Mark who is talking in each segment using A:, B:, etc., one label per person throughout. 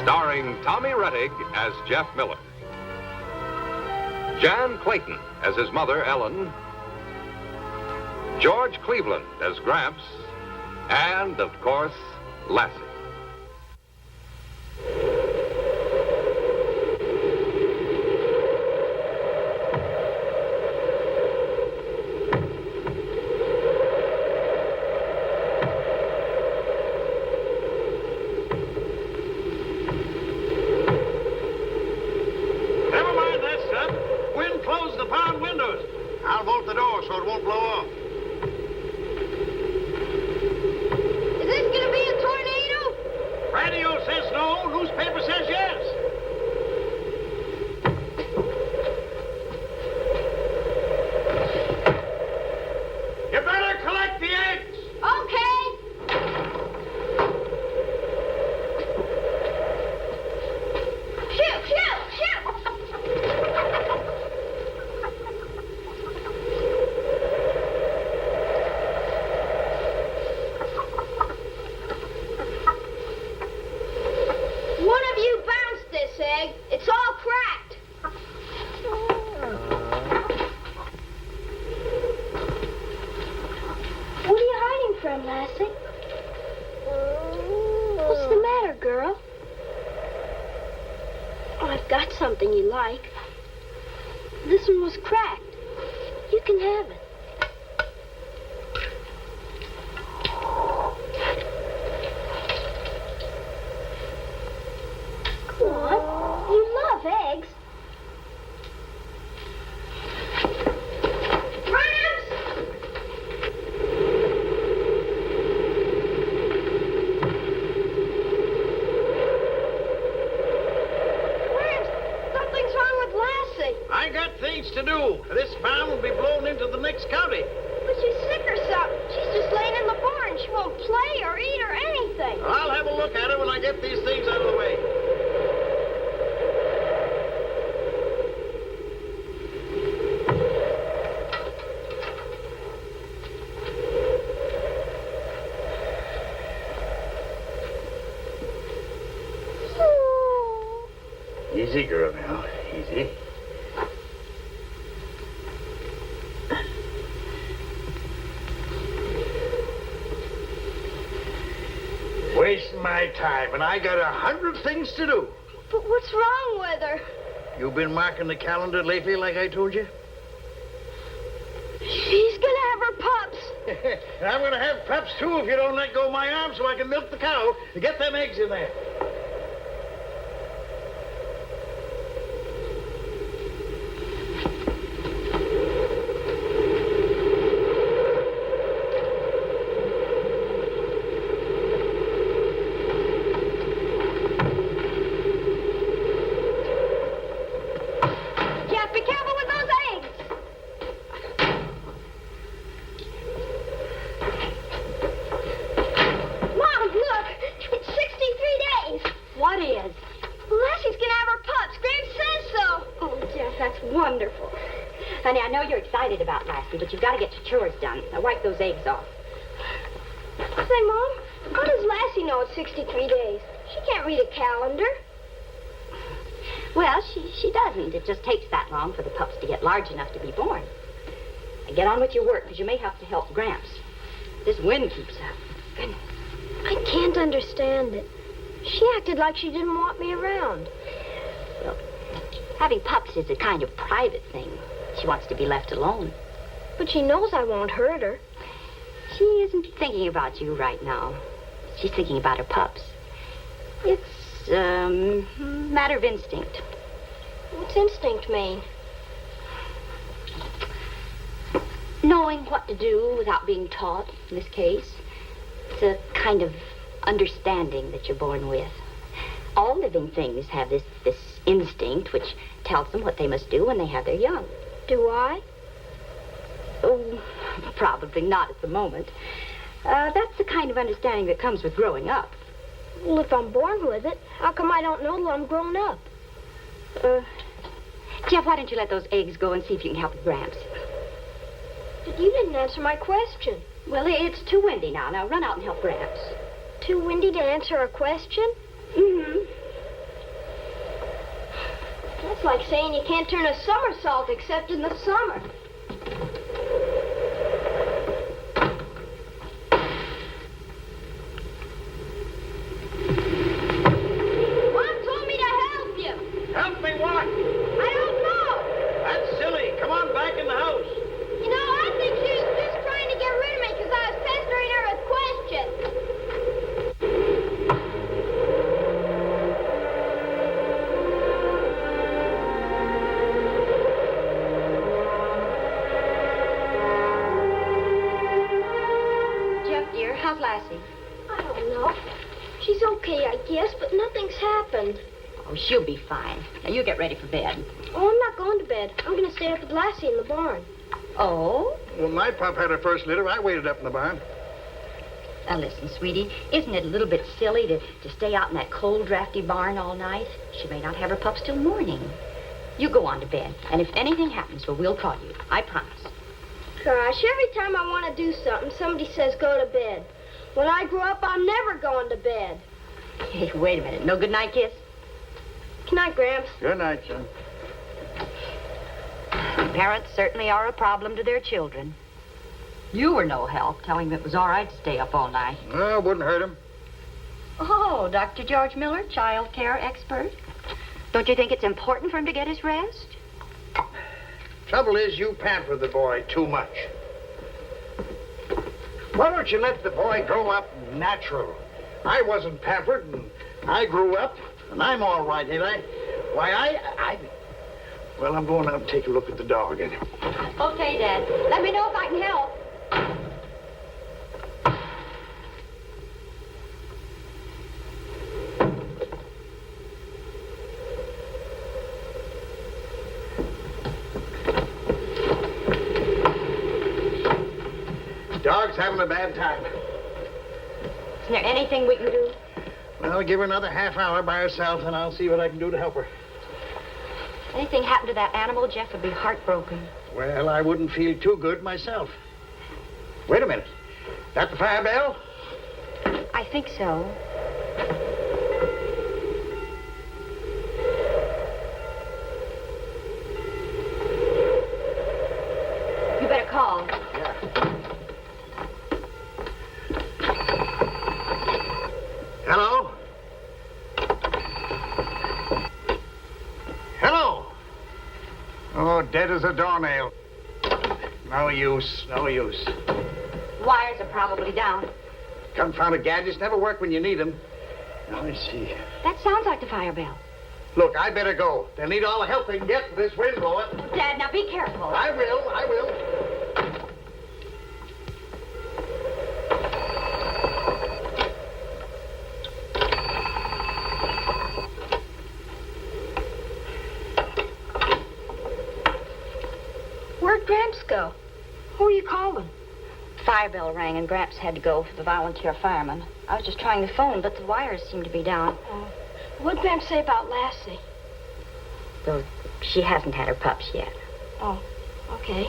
A: Starring Tommy Rettig as Jeff Miller, Jan Clayton as his mother, Ellen, George Cleveland as Gramps, and, of course, Lassie.
B: Never mind that stuff. Wind closed the barn windows. I'll bolt the door so it won't blow off.
C: Is this gonna be a tornado?
B: Radio says no, newspaper says yes. You better collect the eggs.
C: Okay. Shoot, shoot, shoot! One of you bounced this egg. It's all cracked. What are you hiding from, Lassie? What's the matter, girl? Oh, I've got something you like. This one was cracked. You can have it. Come on. You love eggs. Gramps! Gramps, something's wrong with Lassie.
B: I got things to do. This farm will be blown into the next county.
C: But she's sick or something. She's just laying in the barn. She won't play or eat or anything.
B: I'll have a look at her when I get these things out of the way. Easy, girl, now. Easy. Wasting my time, and I got 100 things to do.
C: But what's wrong with her?
B: You been marking the calendar lately like I told you?
C: She's gonna have her pups.
B: And I'm gonna have pups, too, if you don't let go of my arm so I can milk the cow and get them eggs in there.
C: Jeff, be careful with those eggs. Mom, look. It's 63 days.
D: What is?
C: Lassie's gonna have her pups. Gramps says so.
D: Oh, Jeff, that's wonderful. Honey, I know you're excited about Lassie, but you've got to get your chores done. Now, wipe those eggs off.
C: Say, Mom, how does Lassie know it's 63 days? She can't read a calendar.
D: Well, she doesn't. It just takes that long for the pups to get large enough to be born. Now, get on with your work, because you may have to help Gramps. This wind keeps up. Goodness.
C: I can't understand it. She acted like she didn't want me around.
D: Well, having pups is a kind of private thing. She wants to be left alone.
C: But she knows I won't hurt her.
D: She isn't thinking about you right now. She's thinking about her pups. It's a matter of instinct.
C: What's instinct mean?
D: Knowing what to do without being taught, in this case. It's a kind of understanding that you're born with. All living things have this instinct which tells them what they must do when they have their young.
C: Do I?
D: Oh, probably not at the moment. That's the kind of understanding that comes with growing up.
C: Well, if I'm born with it, how come I don't know till I'm grown up?
D: Jeff, why don't you let those eggs go and see if you can help with Gramps?
C: But you didn't answer my question.
D: Well, it's too windy now. Now run out and help Gramps.
C: Too windy to answer a question?
D: Mm-hmm.
C: That's like saying you can't turn a somersault except in the summer. Mom told me to help you.
B: Help me what?
C: I don't know.
B: That's silly. Come on back in the house.
C: You know, I think she was just trying to get rid of me because I was pestering her with questions.
D: Jeff, dear, how's Lassie?
C: I don't know. She's okay, I guess, but nothing's happened.
D: Oh, she'll be fine. Now, you get ready for bed.
C: Oh, I'm not going to bed. I'm going to stay up with Lassie in the barn.
D: Oh?
B: When my pup had her first litter, I waited up in the barn.
D: Now, listen, sweetie. Isn't it a little bit silly to stay out in that cold, drafty barn all night? She may not have her pups till morning. You go on to bed, and if anything happens, well, we'll call you. I promise.
C: Gosh, every time I want to do something, somebody says go to bed. When I grow up, I'm never going to bed.
D: Hey, wait a minute. No good night kiss?
C: Good night, Gramps.
B: Good night, son.
D: Parents certainly are a problem to their children. You were no help telling them it was all right to stay up all night.
B: No, it wouldn't hurt him.
D: Oh, Dr. George Miller, child care expert. Don't you think it's important for him to get his rest?
B: Trouble is, you pamper the boy too much. Why don't you let the boy grow up natural? I wasn't pampered, and I grew up, and I'm all right, ain't I? Why, Well, I'm going out and take a look at the dog, anyway.
D: Okay, Dad. Let me know if I can help.
B: Dog's having a bad time.
D: Isn't there anything we can do?
B: Well, give her another half hour by herself, and I'll see what I can do to help her.
D: Anything happened to that animal, Jeff would be heartbroken.
B: Well, I wouldn't feel too good myself. Wait a minute. That the fire bell?
D: I think so. You better call.
B: Yeah. Hello? Hello? Oh, dead as a doornail. No use, no use.
D: Wires are probably down.
B: Confounded gadgets never work when you need them. Now, let's see.
D: That sounds like the fire bell.
B: Look, I better go. They'll need all the help they can get with this wind blowing.
D: Dad, now be careful.
B: I will.
C: Where'd Gramps go? Who are you calling?
D: Fire bell rang and Gramps had to go for the volunteer fireman. I was just trying the phone, but the wires seemed to be down.
C: What'd Gramps say about Lassie?
D: Well, she hasn't had her pups yet.
C: Oh, okay.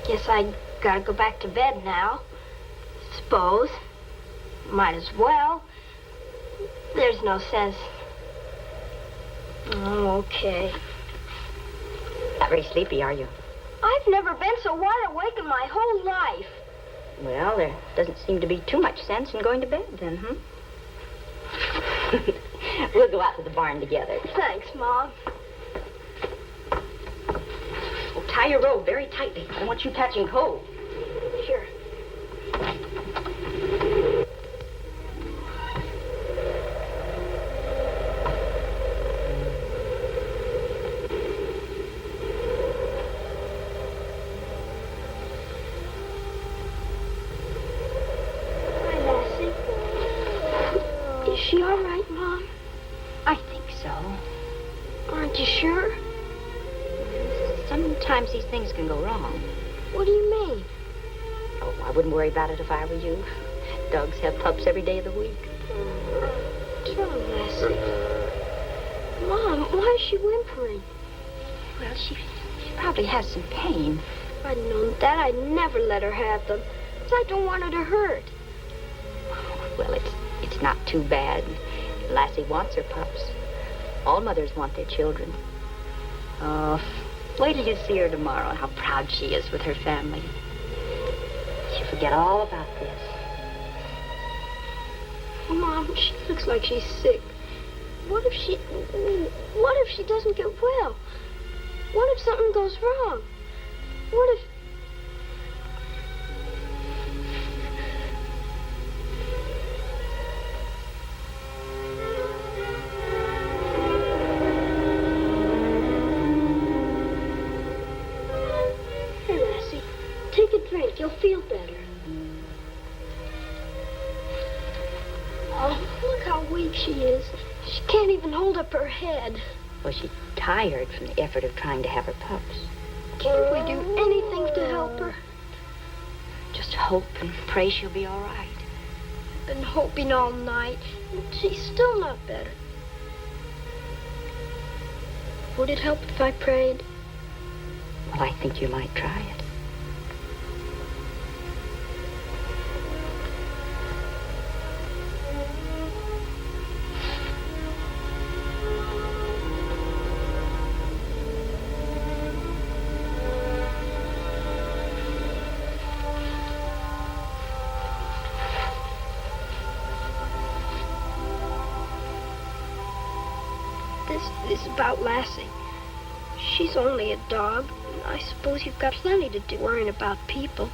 C: Guess I gotta go back to bed now. Suppose. Might as well. There's no sense. I'm okay.
D: Not very sleepy, are you?
C: I've never been so wide awake in my whole life.
D: Well, there doesn't seem to be too much sense in going to bed then, We'll go out to the barn together.
C: Thanks, Mom.
D: Oh, tie your robe very tightly. I don't want you catching cold.
C: Sure. Is she all right, Mom?
D: I think so.
C: Aren't you sure?
D: Sometimes these things can go wrong.
C: What do you mean?
D: Oh, I wouldn't worry about it if I were you. Dogs have pups every day of the week.
C: What's wrong, Lassie? Mom, why is she whimpering?
D: Well, she probably has some pain.
C: If I'd known that, I'd never let her have them. 'Cause I don't want her to hurt.
D: Well, it's not too bad. Lassie wants her pups. All mothers want their children. Oh, wait till you see her tomorrow, how proud she is with her family. She'll forget all about this.
C: Mom, she looks like she's sick. What if she doesn't get well? What if something goes wrong? What if... Here, Lassie, take a drink. You'll feel better. Oh, look how weak she is. She can't even hold up her head.
D: Well, she's tired from the effort of trying to have her pups.
C: Can't we do anything to help her?
D: Just hope and pray she'll be all right.
C: I've been hoping all night, and she's still not better. Would it help if I prayed?
D: Well, I think you might try it.
C: This is about Lassie. She's only a dog, and I suppose you've got plenty to do worrying about people.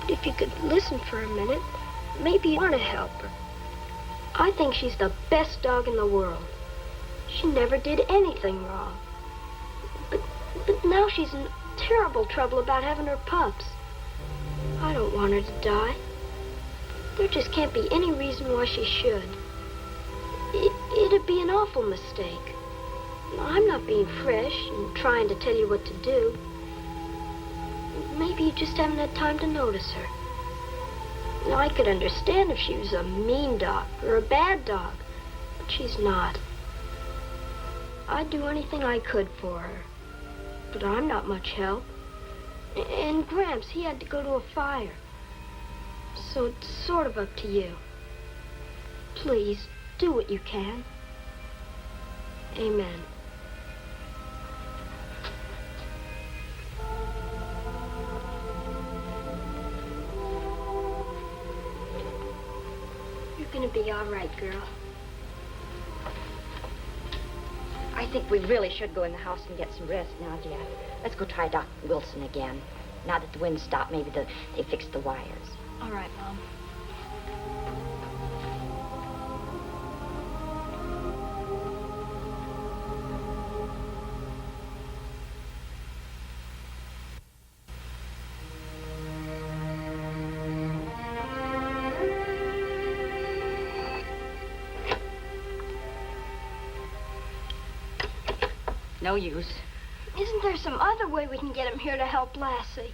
C: But if you could listen for a minute, maybe you want to help her. I think she's the best dog in the world. She never did anything wrong. But now she's in terrible trouble about having her pups. I don't want her to die. There just can't be any reason why she should. It'd be an awful mistake. I'm not being fresh and trying to tell you what to do. Maybe you just haven't had time to notice her. Now, I could understand if she was a mean dog or a bad dog, but she's not. I'd do anything I could for her, but I'm not much help. And Gramps, he had to go to a fire. So it's sort of up to you. Please, do what you can. Amen. You're gonna be all right, girl.
D: I think we really should go in the house and get some rest now, Jack. Let's go try Dr. Wilson again. Now that the wind stopped, maybe they fixed the wires.
C: All right, Mom.
D: No use.
C: Isn't there some other way we can get him here to help Lassie?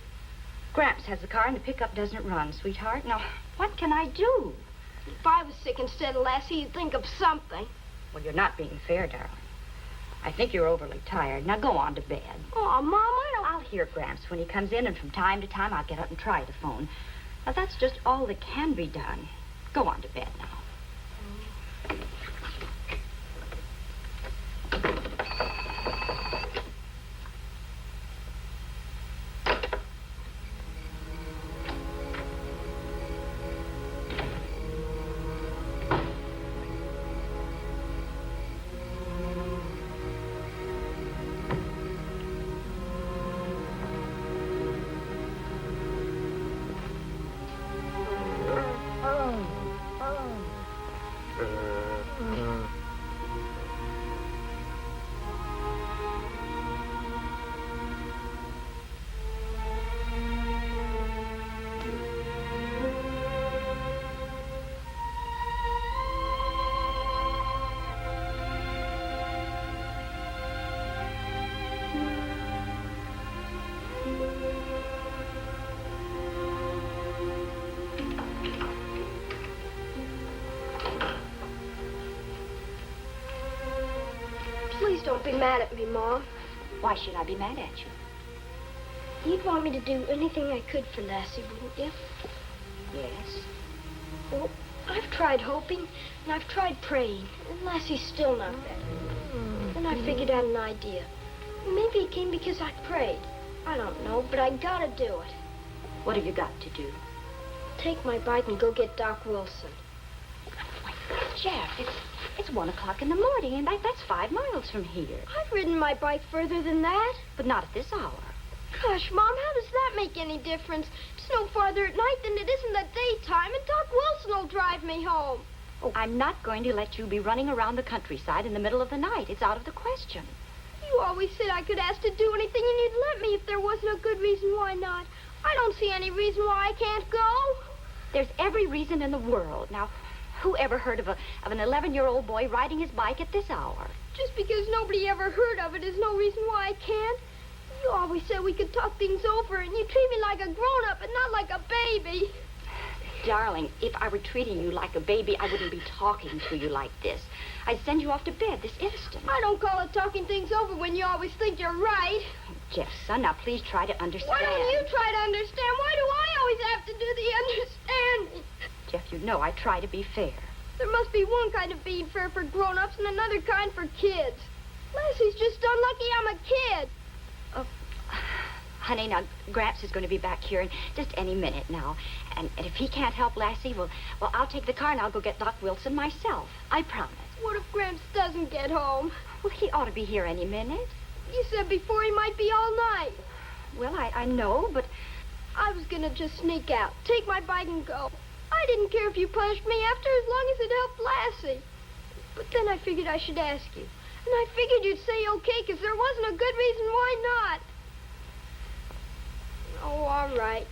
D: Gramps has the car and the pickup doesn't run, sweetheart. Now, what can I do?
C: If I was sick instead of Lassie, you'd think of something.
D: Well, you're not being fair, darling. I think you're overly tired. Now go on to bed.
C: Oh, Mom, I don't...
D: I'll hear Gramps when he comes in, and from time to time I'll get up and try the phone. Now, that's just all that can be done. Go on to bed now.
C: Please don't be mad at me, Mom.
D: Why should I be mad at you?
C: You'd want me to do anything I could for Lassie, wouldn't you?
D: Yes.
C: Well, I've tried hoping, and I've tried praying, and Lassie's still not better. Then I figured out an idea. Maybe it came because I prayed. I don't know, but I gotta do it.
D: What have you got to do?
C: Take my bike and go get Doc Wilson.
D: Jeff, it's 1 o'clock in the morning, and that's 5 miles from here.
C: I've ridden my bike further than that.
D: But not at this hour.
C: Gosh, Mom, how does that make any difference? It's no farther at night than it is in the daytime, and Doc Wilson will drive me home.
D: Oh, I'm not going to let you be running around the countryside in the middle of the night. It's out of the question.
C: You always said I could ask to do anything, and you'd let me if there wasn't a good reason why not. I don't see any reason why I can't go.
D: There's every reason in the world. Now, who ever heard of an 11-year-old boy riding his bike at this hour?
C: Just because nobody ever heard of it is no reason why I can't. You always said we could talk things over, and you treat me like a grown-up and not like a baby.
D: Darling, if I were treating you like a baby, I wouldn't be talking to you like this. I'd send you off to bed this instant.
C: I don't call it talking things over when you always think you're right.
D: Jeff, son, now please try to understand.
C: Why don't you try to understand? Why do I always have to do the understanding?
D: Jeff, you know I try to be fair.
C: There must be one kind of being fair for grown-ups and another kind for kids. Lassie's just unlucky I'm a kid.
D: Honey, now, Gramps is going to be back here in just any minute now. And if he can't help Lassie, well, I'll take the car and I'll go get Doc Wilson myself. I promise.
C: What if Gramps doesn't get home?
D: Well, he ought to be here any minute.
C: You said before he might be all night.
D: Well, I know, but...
C: I was gonna just sneak out, take my bike and go. I didn't care if you punished me after as long as it helped Lassie. But then I figured I should ask you. And I figured you'd say okay, because there wasn't a good reason why not. Oh, all right.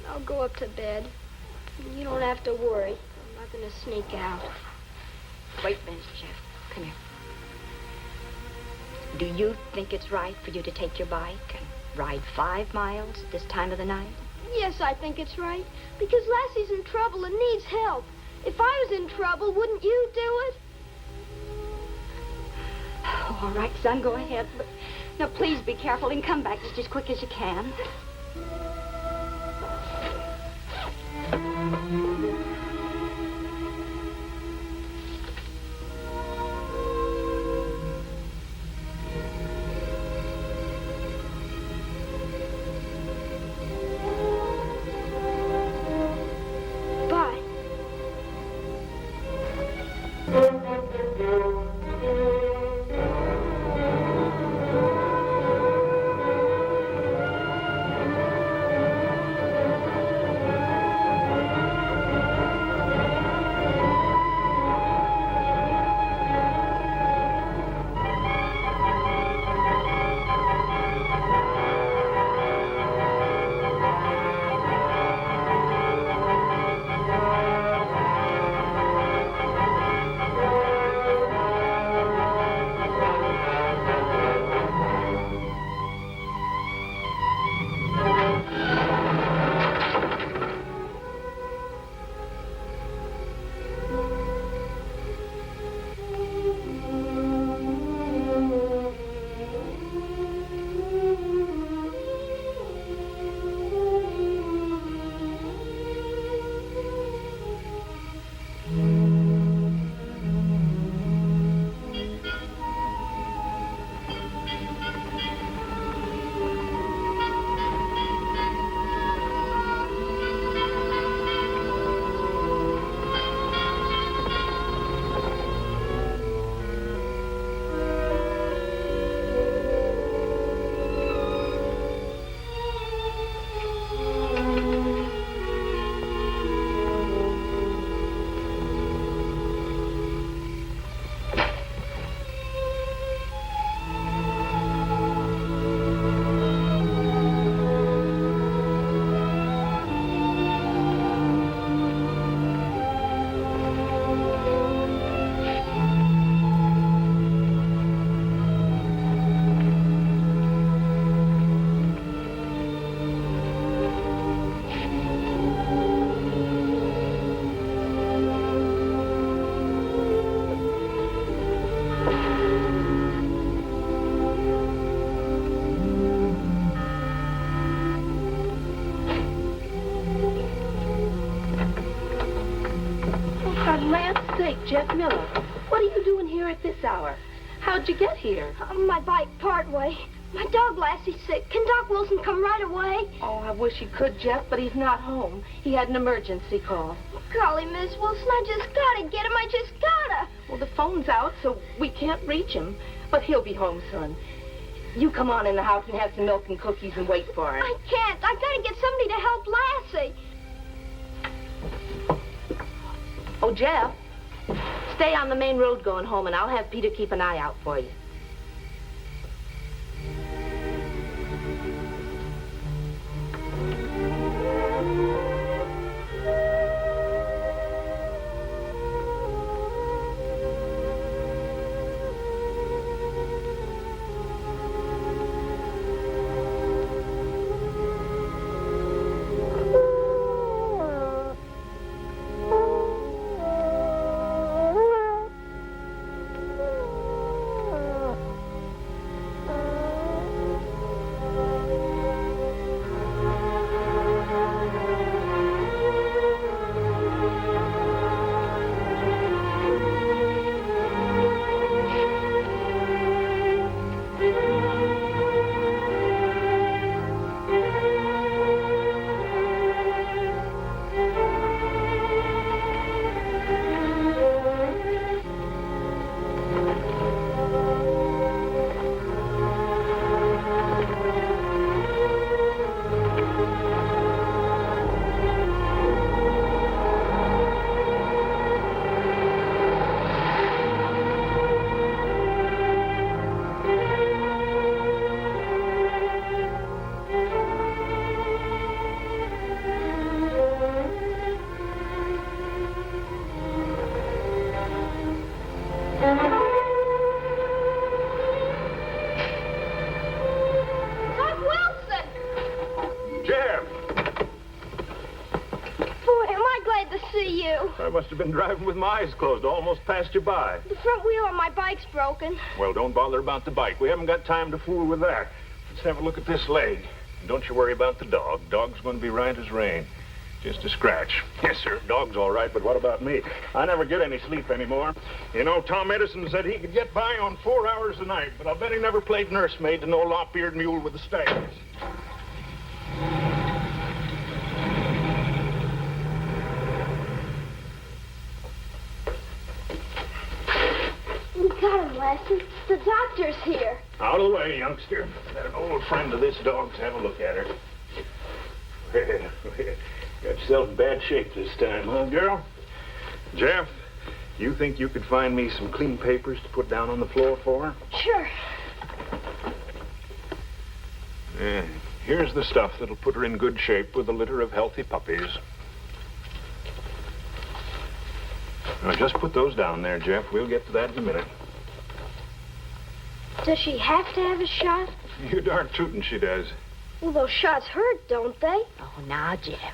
C: I'll go up to bed. You don't have to worry. I'm not gonna sneak out.
D: Wait a minute, Jeff. Come here. Do you think it's right for you to take your bike and ride 5 miles at this time of the night?
C: Yes, I think it's right. Because Lassie's in trouble and needs help. If I was in trouble, wouldn't you do it?
D: Oh, all right, son, go ahead. But now, please be careful and come back just as quick as you can.
C: Bye.
E: Jeff Miller, what are you doing here at this hour? How'd you get here?
C: My bike part way. My dog Lassie's sick. Can Doc Wilson come right away?
E: Oh, I wish he could, Jeff, but he's not home. He had an emergency call.
C: Golly, Miss Wilson, I just gotta get him. I just gotta.
E: Well, the phone's out, so we can't reach him. But he'll be home soon. You come on in the house and have some milk and cookies and wait for him.
C: I can't. I gotta get somebody to help Lassie.
E: Oh, Jeff, stay on the main road going home, and I'll have Peter keep an eye out for you.
F: I must have been driving with my eyes closed. Almost passed you by.
C: The front wheel on my bike's broken.
F: Well, don't bother about the bike. We haven't got time to fool with that. Let's have a look at this leg. And don't you worry about the dog. Dog's going to be right as rain. Just a scratch. Yes, sir. Dog's all right, but what about me? I never get any sleep anymore. You know, Tom Edison said he could get by on 4 hours a night, but I'll bet he never played nursemaid to no lop-eared mule with the stags.
C: We got him, Lassie. The doctor's here.
F: Out of the way, youngster. That an old friend of this dog's. Have a look at her. Got yourself in bad shape this time, huh, girl? Jeff, you think you could find me some clean papers to put down on the floor for her?
C: Sure.
F: Yeah. Here's the stuff that'll put her in good shape with a litter of healthy puppies. Now, just put those down there, Jeff. We'll get to that in a minute.
C: Does she have to have a shot?
F: You darn tootin' she does.
C: Well, those shots hurt, don't they?
E: Oh, now, Jeff.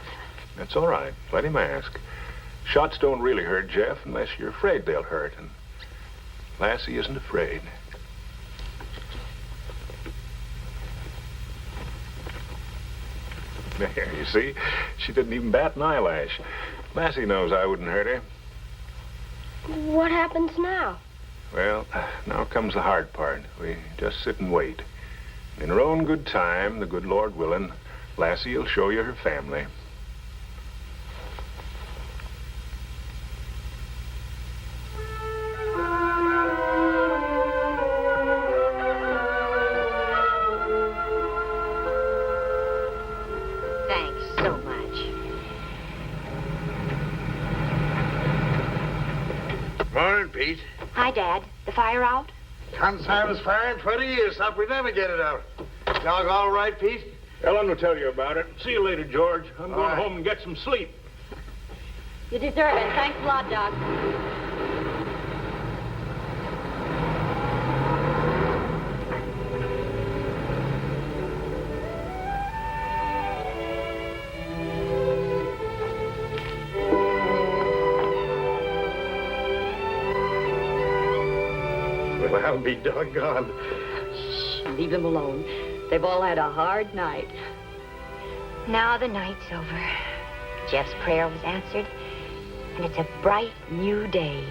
F: That's all right. Let him ask. Shots don't really hurt, Jeff, unless you're afraid they'll hurt. And Lassie isn't afraid. There, you see? She didn't even bat an eyelash. Lassie knows I wouldn't hurt her.
C: What happens now?
F: Well, now comes the hard part. We just sit and wait. In her own good time, the good Lord willing, Lassie will show you her family.
D: Thanks so much.
B: Morning, Pete.
D: Hi, Dad. The fire out?
B: Consignment's fire in 20 years. Thought we'd never get it out. Dog all right, Pete?
F: Ellen will tell you about it. See you later, George. I'm going
B: right.
F: home and get some sleep.
D: You deserve it. Thanks a lot, Doc.
B: Well, I'll be doggone.
D: Shh, leave them alone. They've all had a hard night. Now the night's over. Jeff's prayer was answered, and it's a bright new day.